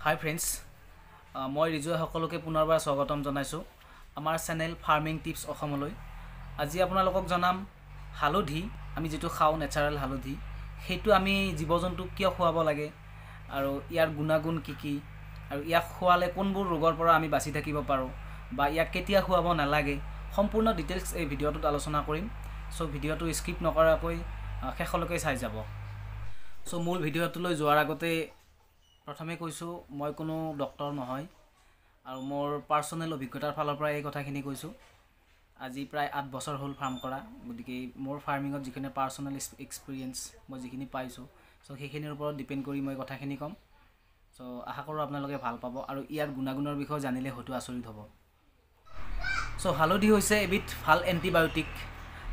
হাই friends, মই ৰিজুৱে সকলোকে পুনৰবাৰ স্বাগতম জনাইছোঁ আমাৰ চেনেল ফাৰ্মিং টিপছ অসমলৈ। আজি আপোনালোকক জনাম হালধি, আমি যিটো খাওঁ নেচাৰেল হালধি, সেইটো আমি জীৱ জন্তুক কিয় খুৱাব লাগে আৰু ইয়াৰ গুণাগুণ কি কি, আৰু ইয়াক খোৱালে কোনবোৰ ৰোগৰ পৰা আমি বাচি থাকিব পাৰোঁ বা ইয়াক কেতিয়া খুৱাব নালাগে, সম্পূৰ্ণ ডিটেইলছ এই ভিডিঅ'টোত আলোচনা কৰিম। চ' ভিডিঅ'টো স্কিপ নকৰাকৈ শেষলৈকে চাই যাব। চ' মূল ভিডিঅ'টোলৈ যোৱাৰ আগতে প্ৰথমে কৈছোঁ, মই কোনো ডক্টৰ নহয় আৰু মোৰ পাৰ্চনেল অভিজ্ঞতাৰ ফালৰ পৰা এই কথাখিনি কৈছোঁ। আজি প্ৰায় 8 বছৰ হ'ল ফাৰ্ম কৰা, গতিকে মোৰ ফাৰ্মিঙত যিখিনি পাৰ্চনেল এক্সপিৰিয়েঞ্চ মই যিখিনি পাইছোঁ, চ' সেইখিনিৰ ওপৰত ডিপেণ্ড কৰি মই কথাখিনি ক'ম। চ' আশা কৰোঁ আপোনালোকে ভাল পাব আৰু ইয়াৰ গুণাগুণৰ বিষয়ে জানিলে হয়তো আচৰিত হ'ব। চ' হালধি হৈছে এবিধ ভাল এণ্টিবায়'টিক,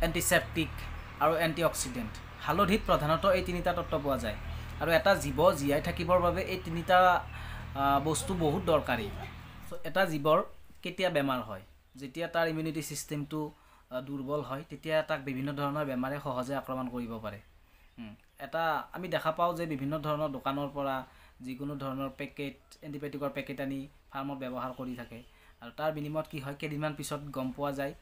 এণ্টিছেপ্টিক আৰু এণ্টিঅক্সিডেণ্ট। হালধিত প্ৰধানতঃ এই তিনিটা তত্ত্ব পোৱা যায় আৰু এটা জীৱ জীয়াই থাকিবৰ বাবে এই তিনিটা বস্তু বহুত দৰকাৰী। চ' এটা জীৱৰ কেতিয়া বেমাৰ হয়, যেতিয়া তাৰ ইমিউনিটি ছিষ্টেমটো দুৰ্বল হয়, তেতিয়া তাক বিভিন্ন ধৰণৰ বেমাৰে সহজে আক্ৰমণ কৰিব পাৰে। এটা আমি দেখা পাওঁ যে বিভিন্ন ধৰণৰ দোকানৰ পৰা যিকোনো ধৰণৰ পেকেট, এণ্টিবায়'টিকৰ পেকেট আনি ফাৰ্মত ব্যৱহাৰ কৰি থাকে আৰু তাৰ বিনিময়ত কি হয়, কেইদিনমান পিছত গম পোৱা যায়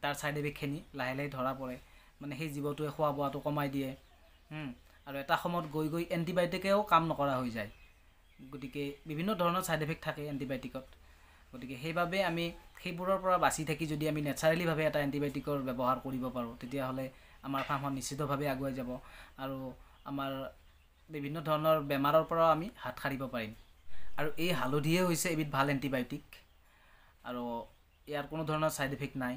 তাৰ ছাইড এফেক্টখিনি লাহে লাহে ধৰা পৰে, মানে সেই জীৱটোৱে খোৱা বোৱাটো কমাই দিয়ে আৰু এটা সময়ত গৈ গৈ এণ্টিবায়'টিকেও কাম নকৰা হৈ যায়। গতিকে বিভিন্ন ধৰণৰ ছাইড এফেক্ট থাকে এণ্টিবায়'টিকত। গতিকে সেইবাবে আমি সেইবোৰৰ পৰা বাচি থাকি যদি আমি নেচাৰেলিভাৱে এটা এণ্টিবায়'টিকৰ ব্যৱহাৰ কৰিব পাৰোঁ, তেতিয়াহ'লে আমাৰ ফাৰ্মখন নিশ্চিতভাৱে আগুৱাই যাব আৰু আমাৰ বিভিন্ন ধৰণৰ বেমাৰৰ পৰাও আমি হাত সাৰিব পাৰিম। আৰু এই হালধিয়ে হৈছে এবিধ ভাল এণ্টিবায়'টিক আৰু ইয়াৰ কোনো ধৰণৰ ছাইড এফেক্ট নাই।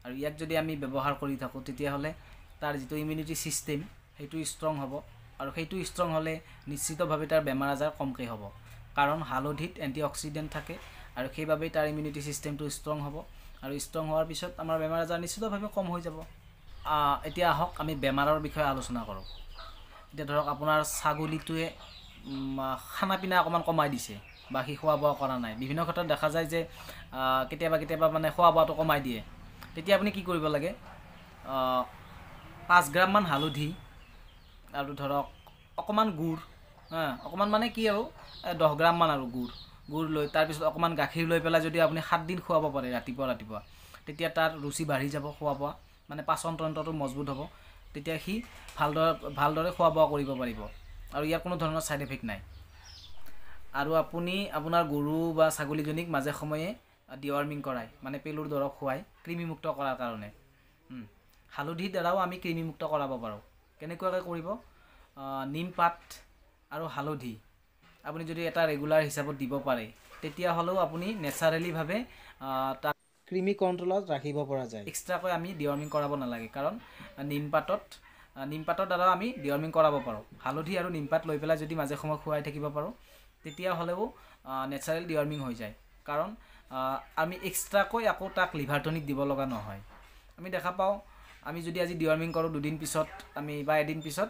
আৰু ইয়াক যদি আমি ব্যৱহাৰ কৰি থাকোঁ, তেতিয়াহ'লে তাৰ যিটো ইমিউনিটি ছিষ্টেম সেইটো ষ্ট্ৰং হ'ব আৰু সেইটো ষ্ট্ৰং হ'লে নিশ্চিতভাৱে তাৰ বেমাৰ আজাৰ কমকৈ হ'ব, কাৰণ হালধিত এণ্টিঅক্সিডেণ্ট থাকে আৰু সেইবাবেই তাৰ ইমিউনিটি ছিষ্টেমটো ষ্ট্ৰং হ'ব আৰু ষ্ট্ৰং হোৱাৰ পিছত আমাৰ বেমাৰ আজাৰ নিশ্চিতভাৱে কম হৈ যাব। এতিয়া আহক আমি বেমাৰৰ বিষয়ে আলোচনা কৰোঁ। এতিয়া ধৰক আপোনাৰ ছাগলীটোৱে খানা পিনা অকণমান কমাই দিছে বা সি খোৱা বোৱা কৰা নাই। বিভিন্ন ক্ষেত্ৰত দেখা যায় যে কেতিয়াবা মানে খোৱা বোৱাটো কমাই দিয়ে। তেতিয়া আপুনি কি কৰিব লাগে, 5 গ্ৰামমান হালধি আৰু ধৰক অকণমান গুড়, অকণমান মানে কি আৰু 10 গ্ৰামমান আৰু গুড় লৈ তাৰপিছত অকণমান গাখীৰ লৈ পেলাই যদি আপুনি 7 দিন খুৱাব পাৰে ৰাতিপুৱা, তেতিয়া তাৰ ৰুচি বাঢ়ি যাব, খোৱা বোৱা মানে পাচন তন্ত্ৰটো মজবুত হ'ব। তেতিয়া সি ভালদৰে খোৱা বোৱা কৰিব পাৰিব আৰু ইয়াৰ কোনো ধৰণৰ ছাইড এফেক্ট নাই। আৰু আপুনি আপোনাৰ গৰু বা ছাগলীজনীক মাজে সময়ে ডিৱৰ্মিং কৰায়, মানে পেলুৰ দৰৱ খুৱাই কৃমিমুক্ত কৰাৰ কাৰণে। হালধিৰ দ্বাৰাও আমি কৃমিমুক্ত কৰাব পাৰোঁ। কেনেকুৱাকৈ কৰিব, নিমপাত আৰু হালধি আপুনি যদি এটা ৰেগুলাৰ হিচাপত দিব পাৰে, তেতিয়াহ'লেও আপুনি নেচাৰেলিভাৱে তাক কৃমি কণ্ট্ৰলত ৰাখিব পৰা যায়। এক্সট্ৰাকৈ আমি ডিৱৰ্মিং কৰাব নালাগে, কাৰণ নিমপাতৰ দ্বাৰাও আমি ডিৱৰ্মিং কৰাব পাৰোঁ। হালধি আৰু নিমপাত লৈ পেলাই যদি মাজে সময়ে খুৱাই থাকিব পাৰোঁ, তেতিয়াহ'লেও নেচাৰেল ডিৱৰ্মিং হৈ যায়, কাৰণ আমি এক্সট্ৰাকৈ আকৌ তাক লিভাৰ টনিক দিব লগা নহয়। আমি দেখা পাওঁ, আমি যদি আজি ডিৱৰ্মিং কৰোঁ, 2 দিন পিছত আমি বা এদিন পিছত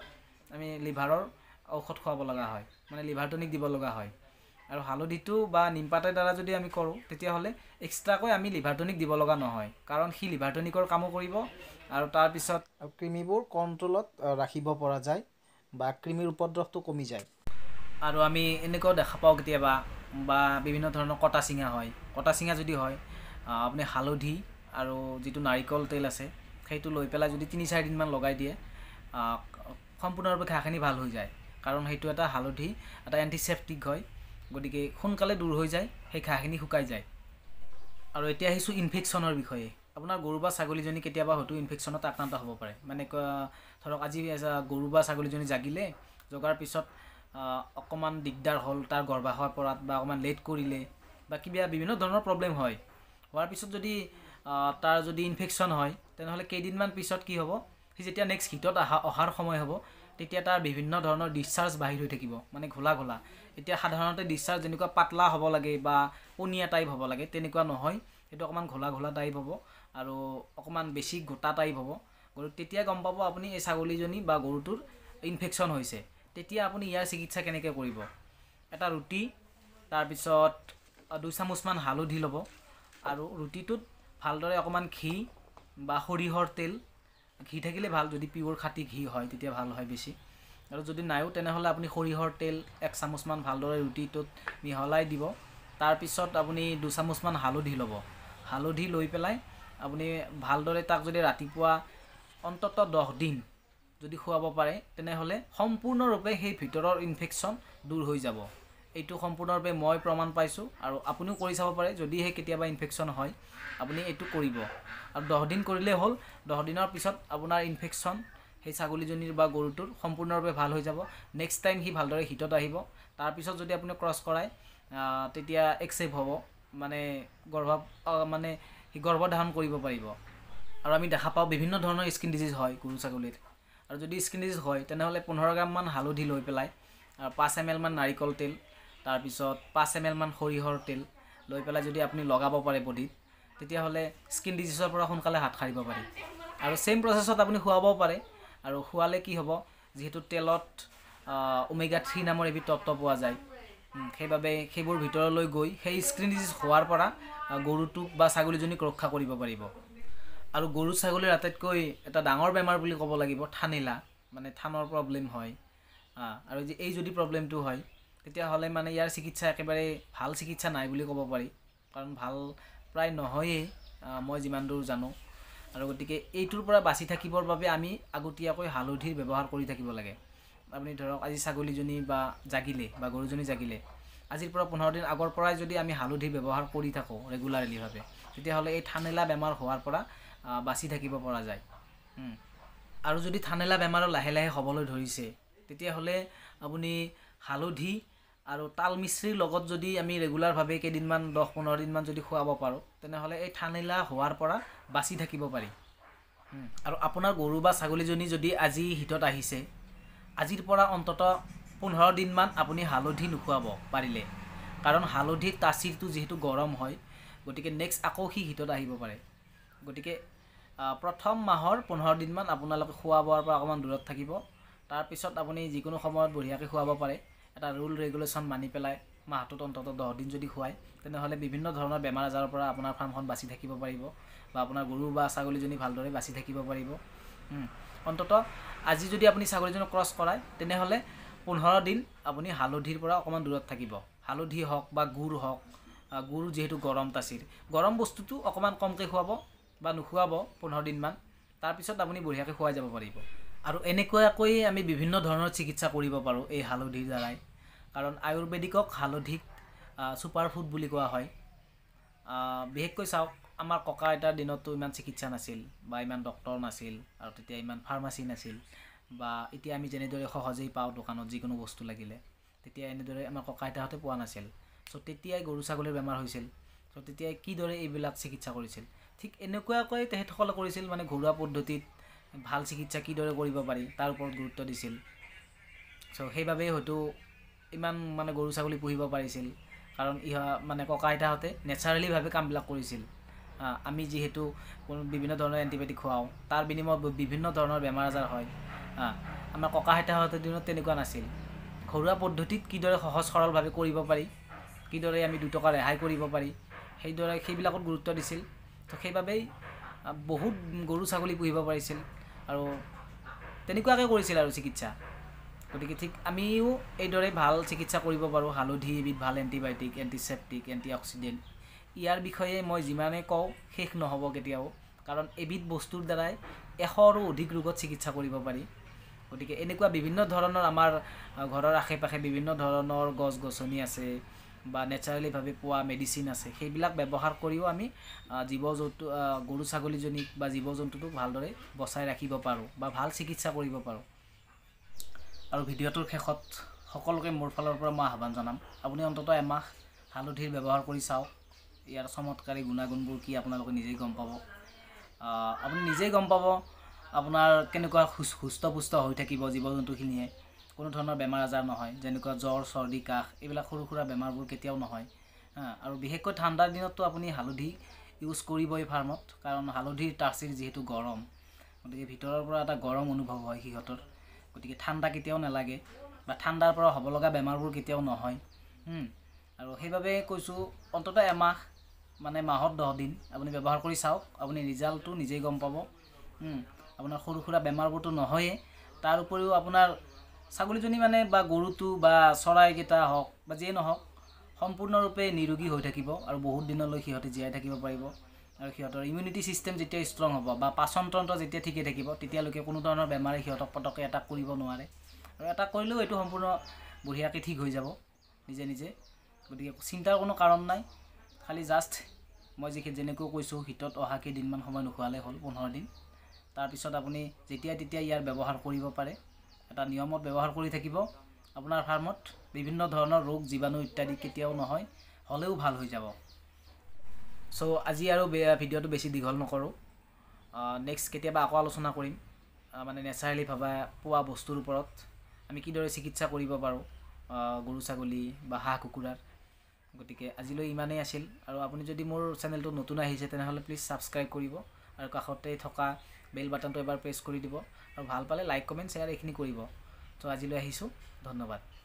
আমি লিভাৰৰ ঔষধ খুৱাব লগা হয়, মানে লিভাৰ টনিক দিব লগা হয়। আৰু হালধিটো বা নিমপাতৰ দ্বাৰা যদি আমি কৰোঁ, তেতিয়াহ'লে এক্সট্ৰাকৈ আমি লিভাৰ টনিক দিব লগা নহয়, কাৰণ সি লিভাৰ টনিকৰ কামো কৰিব আৰু তাৰপিছত কৃমিবোৰ কণ্ট্ৰলত ৰাখিব পৰা যায় বা কৃমিৰ উপদ্ৰৱটো কমি যায়। আৰু আমি এনেকুৱাও দেখা পাওঁ কেতিয়াবা বা বিভিন্ন ধৰণৰ কটা চিঙা হয়। কটা চিঙা যদি হয়, আপুনি হালধি আৰু যিটো নাৰিকল তেল আছে সেইটো লৈ পেলাই যদি 3-4 দিনমান লগাই দিয়ে, সম্পূৰ্ণৰূপে ঘাঁহখিনি ভাল হৈ যায়, কাৰণ সেইটো এটা হালধি এটা এণ্টিছেপ্টিক হয়। গতিকে সোনকালে দূৰ হৈ যায়, সেই ঘাঁহখিনি শুকাই যায়। আৰু এতিয়া আহিছোঁ ইনফেকশ্যনৰ বিষয়ে। আপোনাৰ গৰু বা ছাগলীজনী কেতিয়াবা হয়তো ইনফেকশ্যনত আক্ৰান্ত হ'ব পাৰে। মানে ধৰক আজি গৰু বা ছাগলীজনী জগাৰ পিছত অকণমান দিগদাৰ হ'ল তাৰ গৰ্ভাশয় পৰাত বা অকণমান লেট কৰিলে বা বিভিন্ন ধৰণৰ প্ৰব্লেম হয়। হোৱাৰ পিছত যদি তাৰ যদি ইনফেকশ্যন হয়, তেনেহ'লে কেইদিনমান পিছত কি হ'ব, সি যেতিয়া নেক্সট হিটত অহাৰ সময় হ'ব, তেতিয়া তাৰ বিভিন্ন ধৰণৰ ডিছচাৰ্জ বাহিৰ হৈ থাকিব, মানে ঘোলা। এতিয়া সাধাৰণতে ডিছচাৰ্জ যেনেকুৱা পাতলা হ'ব লাগে বা পনীয়া টাইপ হ'ব লাগে, তেনেকুৱা নহয়। সেইটো অকণমান ঘোলা টাইপ হ'ব আৰু অকণমান বেছি গোটা টাইপ হ'ব। তেতিয়া গম পাব আপুনি এই ছাগলীজনী বা গৰুটোৰ ইনফেকশ্যন হৈছে। তেতিয়া আপুনি ইয়াৰ চিকিৎসা কেনেকৈ কৰিব, এটা ৰুটি, তাৰপিছত 2 চামুচমান হালধি ল'ব আৰু ৰুটিটোত ভালদৰে অকণমান ঘি বা সৰিয়হৰ তেল, ঘি থাকিলে ভাল, যদি পিয়ৰ খাটি ঘি হয় তেতিয়া ভাল হয় বেছি, আৰু যদি নাইও তেনেহ'লে আপুনি সৰিয়হৰ তেল 1 চামুচমান ভালদৰে ৰুটিটোত মিহলাই দিব। তাৰপিছত আপুনি 2 চামুচমান হালধি ল'ব। হালধি লৈ পেলাই আপুনি ভালদৰে তাক যদি ৰাতিপুৱা অন্ততঃ 10 দিন যদি খুৱাব পাৰে তেনেহ'লে সম্পূৰ্ণৰূপে সেই ভিতৰৰ ইনফেকশ্যন দূৰ হৈ যাব। এইটো সম্পূৰ্ণৰূপে মই প্ৰমাণ পাইছোঁ আৰু আপুনিও কৰি চাব পাৰে। যদিহে কেতিয়াবা ইনফেকশ্যন হয় আপুনি এইটো কৰিব আৰু 10 দিন কৰিলে হ'ল। 10 দিনৰ পিছত আপোনাৰ ইনফেকশ্যন সেই ছাগলীজনীৰ বা গৰুটোৰ সম্পূৰ্ণৰূপে ভাল হৈ যাব। নেক্সট টাইম সি ভালদৰে হিটত আহিব। তাৰপিছত যদি আপুনি ক্ৰছ কৰায় তেতিয়া একচেপ্ট হ'ব, মানে সি গৰ্ভধাৰণ কৰিব পাৰিব। আৰু আমি দেখা পাওঁ বিভিন্ন ধৰণৰ স্কিন ডিজিজ হয় গৰু ছাগলীৰ। আৰু যদি স্কিন ডিজিজ হয় তেনেহ'লে 15 গ্ৰামমান হালধি লৈ পেলাই 5 ml মান নাৰিকল তেল, তাৰপিছত 5 ml মান সৰিয়হৰ তেল লৈ পেলাই যদি আপুনি লগাব পাৰে বডিত, তেতিয়াহ'লে স্কিন ডিজিজৰ পৰা সোনকালে হাত সাৰিব পাৰি। আৰু ছেম প্ৰচেছত আপুনি খুৱাবও পাৰে। আৰু খুৱালে কি হ'ব, যিহেতু তেলত ওমেগা 3 নামৰ এবিধ তত্ত্ব পোৱা যায়, সেইবাবে সেইবোৰ ভিতৰলৈ গৈ সেই স্কিন ডিজিজ হোৱাৰ পৰা গৰুটোক বা ছাগলীজনীক ৰক্ষা কৰিব পাৰিব। আৰু গৰু ছাগলীৰ আটাইতকৈ এটা ডাঙৰ বেমাৰ বুলি ক'ব লাগিব থানিলা, মানে থানৰ প্ৰব্লেম হয়। আৰু এই যদি প্ৰব্লেমটো হয় তেতিয়াহ'লে মানে ইয়াৰ চিকিৎসা একেবাৰে ভাল চিকিৎসা নাই বুলি ক'ব পাৰি, কাৰণ ভাল প্ৰায় নহয়েই মই যিমান দূৰ জানো। আৰু গতিকে এইটোৰ পৰা বাচি থাকিবৰ বাবে আমি আগতীয়াকৈ হালধিৰ ব্যৱহাৰ কৰি থাকিব লাগে। আপুনি ধৰক আজি ছাগলীজনী বা জাগিলে বা গৰুজনী জাগিলে, আজিৰ পৰা 15 দিন আগৰ পৰাই যদি আমি হালধি ব্যৱহাৰ কৰি থাকোঁ ৰেগুলাৰলিভাৱে, তেতিয়াহ'লে এই থানেলা বেমাৰ হোৱাৰ পৰা বাচি থাকিব পৰা যায়। আৰু যদি থানেলা বেমাৰ লাহে লাহে হ'বলৈ ধৰিছে তেতিয়াহ'লে আপুনি হালধি আৰু তাল মিশ্ৰিৰ লগত যদি আমি ৰেগুলাৰভাৱে কেইদিনমান 10-15 দিনমান যদি খুৱাব পাৰোঁ তেনেহ'লে এই থানেলা হোৱাৰ পৰা বাচি থাকিব পাৰি। আৰু আপোনাৰ গৰু বা ছাগলীজনী যদি আজি হিটত আহিছে, আজিৰ পৰা অন্ততঃ 15 দিনমান আপুনি হালধি নোখোৱাব পাৰিলে, কাৰণ হালধিৰ তাচিৰটো যিহেতু গৰম হয়, গতিকে নেক্সট আকৌ সি হিটত আহিব পাৰে। গতিকে প্ৰথম মাহৰ 15 দিনমান আপোনালোকে খোৱা বোৱাৰ পৰা অকণমান দূৰত থাকিব। তাৰপিছত আপুনি যিকোনো সময়ত বঢ়িয়াকৈ খুৱাব পাৰে। এটা ৰুল ৰেগুলেশ্যন মানি পেলাই মাহটোত অন্ততঃ 10 দিন যদি খুৱায় তেনেহ'লে বিভিন্ন ধৰণৰ বেমাৰ আজাৰৰ পৰা আপোনাৰ ফাৰ্মখন বাচি থাকিব পাৰিব, বা আপোনাৰ গৰু বা ছাগলীজনী ভালদৰে বাচি থাকিব পাৰিব। অন্ততঃ আজি যদি আপুনি ছাগলীজনীক ক্ৰছ কৰায় তেনেহ'লে 15 দিন আপুনি হালধিৰ পৰা অকণমান দূৰত থাকিব। হালধি হওক বা গুড় হওক, গুড় যিহেতু গৰম তাচিৰ, গৰম বস্তুটো অকণমান কমকৈ খুৱাব বা নোখোৱাব 15 দিনমান। তাৰপিছত আপুনি বঢ়িয়াকৈ খুৱাই যাব পাৰিব। আৰু এনেকুৱাকৈ আমি বিভিন্ন ধৰণৰ চিকিৎসা কৰিব পাৰোঁ এই হালধিৰ দ্বাৰাই, কাৰণ আয়ুৰ্বেদিকক হালধিক ছুপাৰ ফুড বুলি কোৱা হয়। বিশেষকৈ চাওক, আমাৰ ককা আইতাৰ দিনততো ইমান চিকিৎসা নাছিল বা ইমান ডক্তৰ নাছিল, আৰু তেতিয়া ইমান ফাৰ্মাচী নাছিল, বা এতিয়া আমি যেনেদৰে সহজেই পাওঁ দোকানত যিকোনো বস্তু লাগিলে, তেতিয়া এনেদৰে আমাৰ ককা আইতাহঁতে পোৱা নাছিল। চ' তেতিয়াই গৰু ছাগলীৰ বেমাৰ হৈছিল। চ' তেতিয়াই কিদৰে এইবিলাক চিকিৎসা কৰিছিল, ঠিক এনেকুৱাকৈ তেখেতসকলে কৰিছিল, মানে ঘৰুৱা পদ্ধতিত ভাল চিকিৎসা কিদৰে কৰিব পাৰি তাৰ ওপৰত গুৰুত্ব দিছিল। চ' সেইবাবেই হয়তো ইমান মানে গৰু ছাগলী পুহিব পাৰিছিল, কাৰণ মানে ককা আইতাহঁতে নেচাৰেলিভাৱে কামবিলাক কৰিছিল। আমি যিহেতু বিভিন্ন ধৰণৰ এণ্টিবায়'টিক খুৱাওঁ, তাৰ বিনিময়ত বিভিন্ন ধৰণৰ বেমাৰ আজাৰ হয়। আমাৰ ককা আইতাহঁতৰ দিনত তেনেকুৱা নাছিল। ঘৰুৱা পদ্ধতিত কিদৰে সহজ সৰলভাৱে কৰিব পাৰি, কিদৰে আমি 2 টকা ৰেহাই কৰিব পাৰি, সেইবিলাকত গুৰুত্ব দিছিল। তো সেইবাবেই বহুত গৰু ছাগলী পুহিব পাৰিছিল আৰু তেনেকুৱাকৈ কৰিছিল আৰু চিকিৎসা। গতিকে ঠিক আমিও এইদৰে ভাল চিকিৎসা কৰিব পাৰোঁ। হালধি এবিধ ভাল এণ্টিবায়'টিক, এণ্টিছেপ্টিক, এণ্টিঅক্সিডেণ্ট। ইয়াৰ বিষয়ে মই যিমানেই কওঁ শেষ নহ'ব কেতিয়াও, কাৰণ এবিধ বস্তুৰ দ্বাৰাই 100ৰো অধিক ৰোগত চিকিৎসা কৰিব পাৰি। গতিকে এনেকুৱা বিভিন্ন ধৰণৰ আমাৰ ঘৰৰ আশে পাশে বিভিন্ন ধৰণৰ গছ গছনি আছে বা নেচাৰেলিভাৱে পোৱা মেডিচিন আছে, সেইবিলাক ব্যৱহাৰ কৰিও আমি গৰু ছাগলীজনীক বা জীৱ জন্তুটোক ভালদৰে বচাই ৰাখিব পাৰোঁ বা ভাল চিকিৎসা কৰিব পাৰোঁ। আৰু ভিডিঅ'টোৰ শেষত সকলোকে মোৰ ফালৰ পৰা মই আহ্বান জনাম, আপুনি অন্ততঃ এমাহ হালধিৰ ব্যৱহাৰ কৰি চাওক। ইয়াৰ চমৎকাৰী গুণাগুণবোৰ কি আপোনালোকে নিজেই গম পাব। আপুনি নিজেই গম পাব আপোনাৰ কেনেকুৱা সুস্থ পুষ্ট হৈ থাকিব জীৱ জন্তুখিনিয়ে, কোনো ধৰণৰ বেমাৰ আজাৰ নহয়, যেনেকুৱা জ্বৰ চৰ্দি কাহ এইবিলাক সৰু সুৰা বেমাৰবোৰ কেতিয়াও নহয়। আৰু বিশেষকৈ ঠাণ্ডাৰ দিনততো আপুনি হালধি ইউজ কৰিবই ফাৰ্মত, কাৰণ হালধিৰ তাচিৰ যিহেতু গৰম, গতিকে ভিতৰৰ পৰা এটা গৰম অনুভৱ হয় সিহঁতৰ। গতিকে ঠাণ্ডা কেতিয়াও নালাগে বা ঠাণ্ডাৰ পৰা হ'ব লগা বেমাৰবোৰ কেতিয়াও নহয়। আৰু সেইবাবে কৈছোঁ অন্ততঃ এমাহ, মানে মাহত 10 দিন আপুনি ব্যৱহাৰ কৰি চাওক। আপুনি ৰিজাল্টটো নিজেই গম পাব। আপোনাৰ সৰু সুৰা বেমাৰবোৰতো নহয়েই, তাৰ উপৰিও আপোনাৰ ছাগলীজনী মানে বা গৰুটো বা চৰাইকেইটা হওক বা যিয়ে নহওক সম্পূৰ্ণৰূপে নিৰোগী হৈ থাকিব আৰু বহুত দিনলৈ সিহঁতে জীয়াই থাকিব পাৰিব আৰু সিহঁতৰ ইমিউনিটি ছিষ্টেম যেতিয়া ষ্ট্ৰং হ'ব বা পাচনতন্ত্ৰ যেতিয়া ঠিকে থাকিব তেতিয়ালৈকে কোনো ধৰণৰ বেমাৰে সিহঁতক পটককৈ এটাক কৰিব নোৱাৰে আৰু এটাক কৰিলেও এইটো সম্পূৰ্ণ বঢ়িয়াকৈ ঠিক হৈ যাব নিজে নিজে গতিকে চিন্তাৰ কোনো কাৰণ নাই খালি জাষ্ট মই যেনেকৈ কৈছোঁ হিটত অহা কেইদিনমান সময় নোখোৱালে হ'ল 15 দিন তাৰপিছত আপুনি যেতিয়া তেতিয়া ইয়াৰ ব্যৱহাৰ কৰিব পাৰে এটা নিয়মত ব্যৱহাৰ কৰি থাকিব আপোনাৰ ফাৰ্মত বিভিন্ন ধৰণৰ ৰোগ জীৱাণু ইত্যাদি কেতিয়াও নহয় হ'লেও ভাল হৈ যাব সো আজি আৰু ভিডিঅ'টো বেছি দীঘল নকৰোঁ নেক্সট কেতিয়াবা আকৌ আলোচনা কৰিম মানে নেচাৰেলি ভাবা পোৱা বস্তুৰ ওপৰত আমি কিদৰে চিকিৎসা কৰিব পাৰোঁ গৰু ছাগলী বা হাঁহ কুকুৰাৰ গতিকে আজিলৈ ইমানেই আছিল আৰু আপুনি যদি মোৰ চেনেলটো নতুন আহিছে তেনেহ'লে প্লিজ ছাবস্ক্ৰাইব কৰিব আৰু কাষতে থকা বেল বাটনটো এবাৰ প্ৰেছ কৰি দিব আৰু ভাল পালে লাইক কমেণ্ট শ্বেয়াৰ এইখিনি কৰিব তো আজিলৈ আহিছোঁ ধন্যবাদ